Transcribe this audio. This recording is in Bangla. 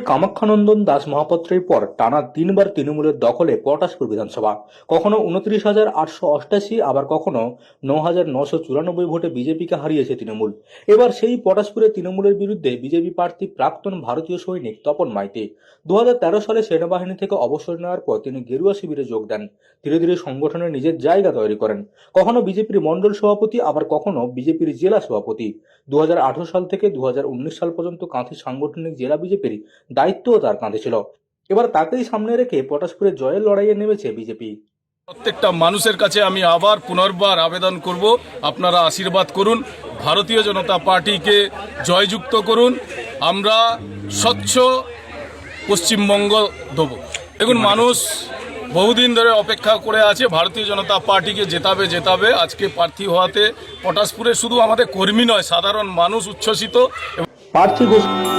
কামাখ্যানন্দন দাস মহাপাত্রের পর টানা 3বার তৃণমূলের দখলে পটাশপুর বিধানসভা। কখনো 29,888, আবার কখনো 9,994 ভোটে বিজেপিকে হারিয়েছে তৃণমূল। এবার সেই পটাশপুরে তৃণমূলের বিরুদ্ধে বিজেপি প্রার্থী প্রাক্তন ভারতীয় সৈনিক তপন মাইতি। 2013 সালে সেনাবাহিনী থেকে অবসর নেওয়ার পর তিনি গেরুয়া শিবিরে যোগ দেন। ধীরে ধীরে সংগঠনে নিজের জায়গা তৈরি করেন। কখনো বিজেপির মণ্ডল সভাপতি, আবার কখনো বিজেপির জেলা সভাপতি। 2018 সাল থেকে 2019 সাল পর্যন্ত কাঁথি সাংগঠনিক জেলা বিজেপির দায়িত্বও তার কাঁধে ছিল। এবার তাকেই সামনে রেখে পটাশপুরে জয়ের লড়াইয়ে নেমেছে বিজেপি। প্রত্যেকটা মানুষের কাছে আমি আবার পুনর্বার আবেদন করব, আপনারা আশীর্বাদ করুন, ভারতীয় জনতা পার্টিকে জয়যুক্ত করুন। আমরা স্বচ্ছ পশ্চিমবঙ্গ দেব। দেখুন, মানুষ বহুদিন ধরে অপেক্ষা করে আছে, ভারতীয় জনতা পার্টিকে জেতাবে। আজকে প্রার্থী হওয়াতে পটাশপুরে শুধু আমাদের কর্মী নয়, সাধারণ মানুষ উচ্ছ্বসিত। প্রার্থী ঘোষণা